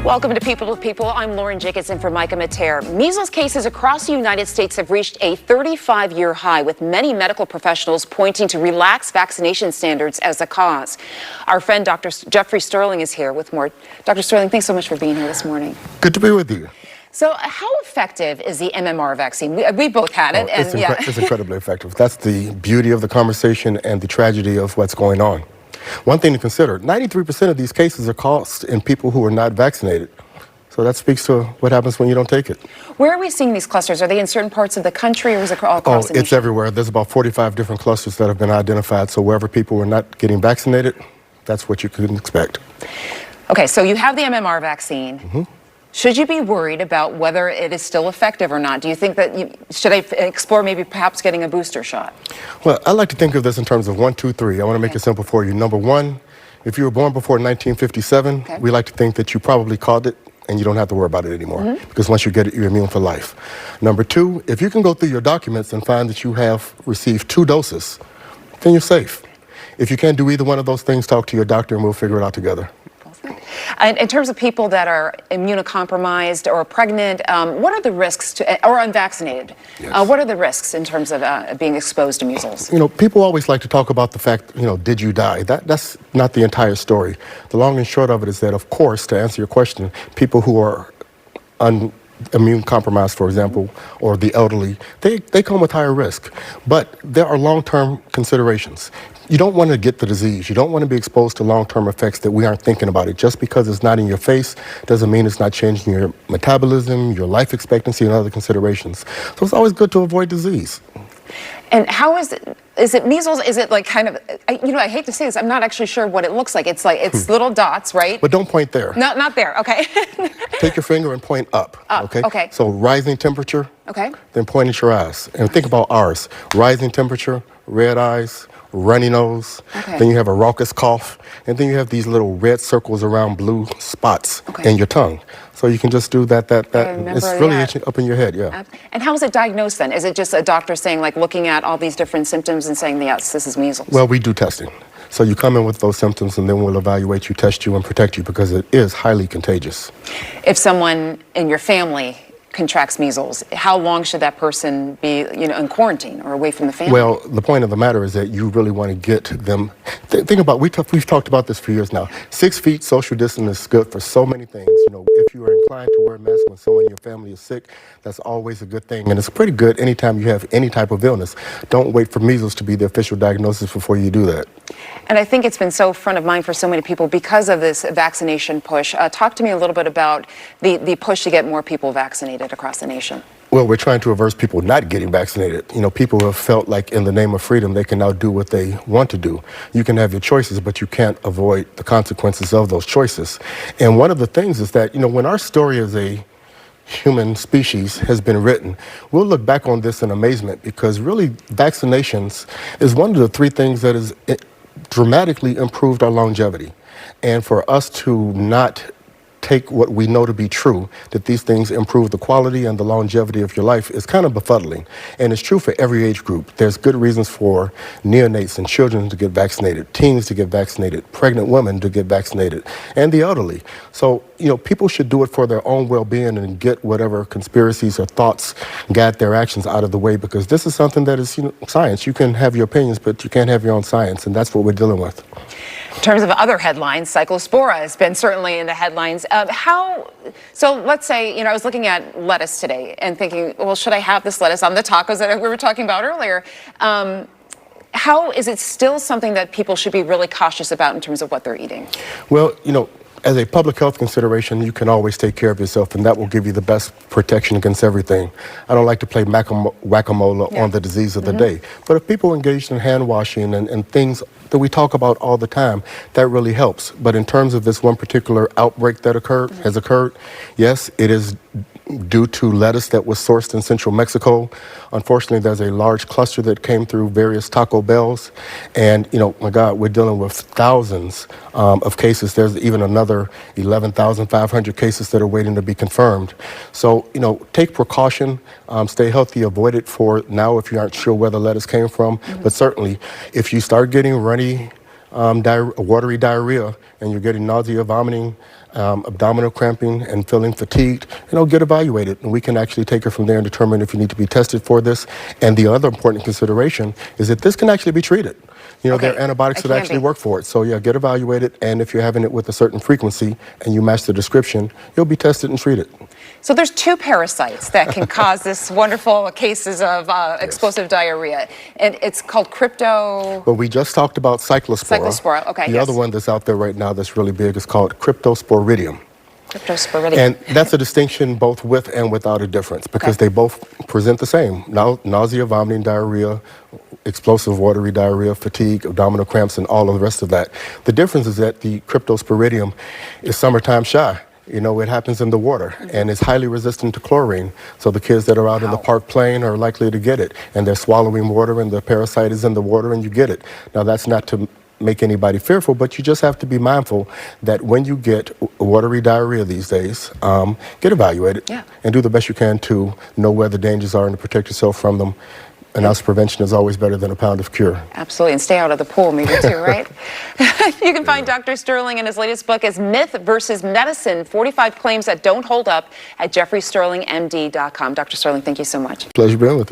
Welcome to People with People. I'm Lauren Jacobson for Micah Mater. Measles cases across the United States have reached a 35-year high, with many medical professionals pointing to relaxed vaccination standards as a cause. Our friend Dr. Jeffrey Sterling is here with more. Dr. Sterling, thanks so much for being here this morning. Good to be with you. So how effective is the MMR vaccine? We both had it. It's incredibly effective. That's the beauty of the conversation and the tragedy of what's going on. One thing to consider, 93% of these cases are caused in people who are not vaccinated. So that speaks to what happens when you don't take it. Where are we seeing these clusters? Are they in certain parts of the country, or is it all across the nation? It's everywhere. There's about 45 different clusters that have been identified. So wherever people are not getting vaccinated, that's what you can expect. Okay, so you have the MMR vaccine. Mm-hmm. Should you be worried about whether it is still effective or not? Do you think that should I explore maybe perhaps getting a booster shot? Well, I like to think of this in terms of 1, 2, 3. I want to make it simple for you. Number one, if you were born before 1957, we like to think that you probably caught it and you don't have to worry about it anymore, because once you get it, you're immune for life. Number two, if you can go through your documents and find that you have received 2 doses, then you're safe. If you can't do either one of those things, talk to your doctor and we'll figure it out together. And in terms of people that are immunocompromised or pregnant, what are the risks or unvaccinated? Yes. What are the risks in terms of being exposed to measles? You know, people always like to talk about the fact, did you die? That's not the entire story. The long and short of it is that, of course, to answer your question, people who are immune compromised, for example, or the elderly, they come with higher risk. But there are long-term considerations. You don't want to get the disease. You don't want to be exposed to long-term effects that we aren't thinking about it. Just because it's not in your face doesn't mean it's not changing your metabolism, your life expectancy, and other considerations. So it's always good to avoid disease. And how is it measles? Is it like kind of, I hate to say this, I'm not actually sure what it looks like. It's like, it's little dots, right? But don't point there. No, not there, okay. Take your finger and point up, okay? Okay. So rising temperature, okay. Then point at your eyes. And think about ours. Rising temperature, red eyes, runny nose, then you have a raucous cough, and then you have these little red circles around blue spots in your tongue. So you can just do that. It's really itching up in your head, yeah. And how is it diagnosed then? Is it just a doctor saying, like, looking at all these different symptoms and saying, yes, this is measles? Well, we do testing. So you come in with those symptoms, and then we'll evaluate you, test you, and protect you, because it is highly contagious. If someone in your family contracts measles, how long should that person be, in quarantine or away from the family? Well, the point of the matter is that you really want to get them. Think about, we've talked about this for years now. 6 feet social distance is good for so many things. If you are inclined to wear a mask when someone in your family is sick, that's always a good thing. And it's pretty good anytime you have any type of illness. Don't wait for measles to be the official diagnosis before you do that. And I think it's been so front of mind for so many people because of this vaccination push. Talk to me a little bit about the push to get more people vaccinated across the nation. Well, we're trying to reverse people not getting vaccinated. People have felt like in the name of freedom, they can now do what they want to do. You can have your choices, but you can't avoid the consequences of those choices. And one of the things is that, when our story as a human species has been written, we'll look back on this in amazement, because really vaccinations is one of the 3 things that has dramatically improved our longevity. And for us to not take what we know to be true, that these things improve the quality and the longevity of your life, is kind of befuddling. And it's true for every age group. There's good reasons for neonates and children to get vaccinated, teens to get vaccinated, pregnant women to get vaccinated, and the elderly. So, people should do it for their own well-being and get whatever conspiracies or thoughts guide their actions out of the way, because this is something that is, science. You can have your opinions, but you can't have your own science, and that's what we're dealing with. In terms of other headlines, Cyclospora has been certainly in the headlines. So let's say, I was looking at lettuce today and thinking, well, should I have this lettuce on the tacos that we were talking about earlier? How is it still something that people should be really cautious about in terms of what they're eating? Well, as a public health consideration, you can always take care of yourself, and that will give you the best protection against everything. I don't like to play whack-a-mole on the disease of the day. But if people engage in hand washing and things that we talk about all the time, that really helps. But in terms of this one particular outbreak that has occurred, yes, it is due to lettuce that was sourced in central Mexico. Unfortunately, there's a large cluster that came through various Taco Bells. And, my God, we're dealing with thousands of cases. There's even another 11,500 cases that are waiting to be confirmed. So, take precaution, stay healthy, avoid it for now if you aren't sure where the lettuce came from. But certainly, if you start getting runny, watery diarrhea, and you're getting nausea, vomiting, abdominal cramping and feeling fatigued, get evaluated. And we can actually take it from there and determine if you need to be tested for this. And the other important consideration is that this can actually be treated. There are antibiotics that actually work for it. So yeah, get evaluated. And if you're having it with a certain frequency and you match the description, you'll be tested and treated. So there's two parasites that can cause this wonderful cases of explosive diarrhea. And it's called crypto... Well, we just talked about Cyclospora. Cyclospora, okay, The other one that's out there right now that's really big is called Cryptosporidium. Cryptosporidium. And that's a distinction both with and without a difference because they both present the same. Nausea, vomiting, diarrhea, explosive watery diarrhea, fatigue, abdominal cramps, and all of the rest of that. The difference is that the Cryptosporidium is summertime shy. It happens in the water and it's highly resistant to chlorine. So the kids that are out in the park playing are likely to get it. And they're swallowing water and the parasite is in the water and you get it. Now that's not to make anybody fearful, but you just have to be mindful that when you get watery diarrhea these days, get evaluated and do the best you can to know where the dangers are and to protect yourself from them. An ounce of prevention is always better than a pound of cure. Absolutely, and stay out of the pool maybe too, right? You can find Dr. Sterling and his latest book is Myth versus Medicine, 45 Claims That Don't Hold Up at jeffreysterlingmd.com. Dr. Sterling, thank you so much. Pleasure being with you.